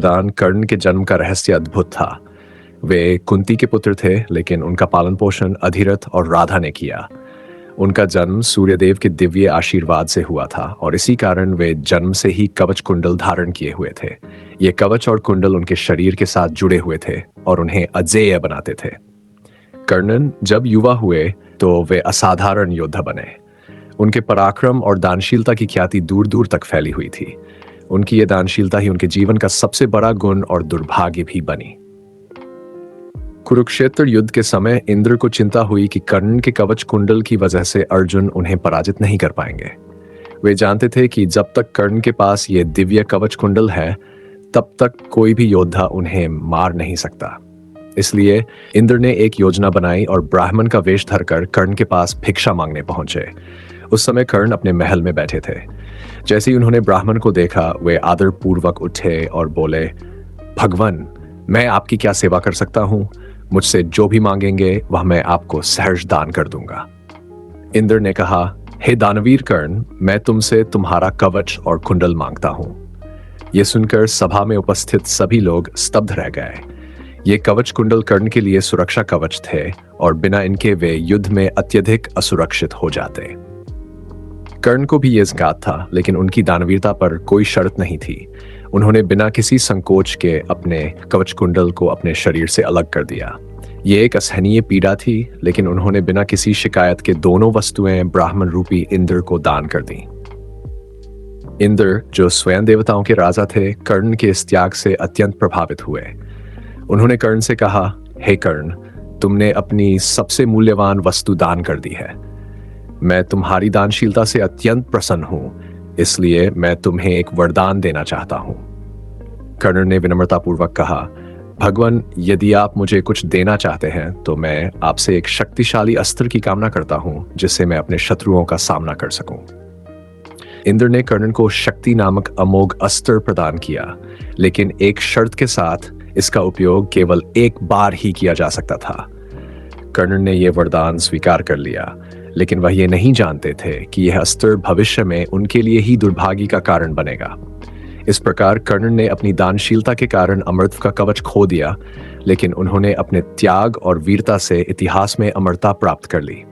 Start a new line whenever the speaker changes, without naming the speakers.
वरदान कर्ण के जन्म का रहस्य अद्भुत था। वे कुंती के पुत्र थे, लेकिन उनका पालन पोषण अधिरथ और राधा ने किया। उनका जन्म सूर्यदेव के दिव्य आशीर्वाद से हुआ था और इसी कारण वे जन्म से ही कवच कुंडल धारण किए हुए थे। ये कवच और कुंडल उनके शरीर के साथ जुड़े हुए थे और उन्हें अजेय बनाते थे। कर्णन जब युवा हुए तो वे असाधारण योद्धा बने। उनके पराक्रम और दानशीलता की ख्याति दूर दूर तक फैली हुई थी। उनकी ये दानशीलता ही उनके जीवन का सबसे बड़ा गुण और दुर्भाग्य भी बनी। कुरुक्षेत्र युद्ध के समय इंद्र को चिंता हुई कि कर्ण के कवच कुंडल की वजह से अर्जुन उन्हें पराजित नहीं कर पाएंगे। वे जानते थे कि जब तक कर्ण के पास ये दिव्य कवच कुंडल है, तब तक कोई भी योद्धा उन्हें मार नहीं सकता। इसलिए इंद्र ने एक योजना बनाई और ब्राह्मण का वेश धरकर कर्ण के पास भिक्षा मांगने पहुंचे। उस समय कर्ण अपने महल में बैठे थे। जैसे ही उन्होंने ब्राह्मण को देखा, वे आदर पूर्वक उठे और बोले, भगवान, मैं आपकी क्या सेवा कर सकता हूं? मुझसे जो भी मांगेंगे वह मैं आपको सहर्ष दान कर दूंगा। इंद्र ने कहा, हे दानवीर कर्ण, मैं तुमसे तुम्हारा कवच और कुंडल मांगता हूं। यह सुनकर सभा में उपस्थित सभी लोग स्तब्ध रह गए। ये कवच कुंडल कर्ण के लिए सुरक्षा कवच थे और बिना इनके वे युद्ध में अत्यधिक असुरक्षित हो जाते। कर्ण को भी यह ज्ञात था, लेकिन उनकी दानवीरता पर कोई शर्त नहीं थी। उन्होंने बिना किसी संकोच के अपने कवच कुंडल को अपने शरीर से अलग कर दिया। ये एक असहनीय पीड़ा थी, लेकिन उन्होंने बिना किसी शिकायत के दोनों वस्तुएं ब्राह्मण रूपी इंद्र को दान कर दी। इंद्र, जो स्वयं देवताओं के राजा थे, कर्ण के इस त्याग से अत्यंत प्रभावित हुए। उन्होंने कर्ण से कहा, हे कर्ण, तुमने अपनी सबसे मूल्यवान वस्तु दान कर दी है। मैं तुम्हारी दानशीलता से अत्यंत प्रसन्न हूं, इसलिए मैं तुम्हें एक वरदान देना चाहता हूं। कर्ण ने विनम्रतापूर्वक कहा, भगवान, यदि आप मुझे कुछ देना चाहते हैं तो मैं आपसे एक शक्तिशाली अस्त्र की कामना करता हूं, जिससे मैं अपने शत्रुओं का सामना कर सकूं। इंद्र ने कर्ण को शक्ति नामक अमोघ अस्त्र प्रदान किया, लेकिन एक शर्त के साथ, इसका उपयोग केवल एक बार ही किया जा सकता था। कर्ण ने यह वरदान स्वीकार कर लिया, लेकिन वह ये नहीं जानते थे कि यह अस्त्र भविष्य में उनके लिए ही दुर्भाग्य का कारण बनेगा। इस प्रकार कर्ण ने अपनी दानशीलता के कारण अमरत्व का कवच खो दिया, लेकिन उन्होंने अपने त्याग और वीरता से इतिहास में अमरता प्राप्त कर ली।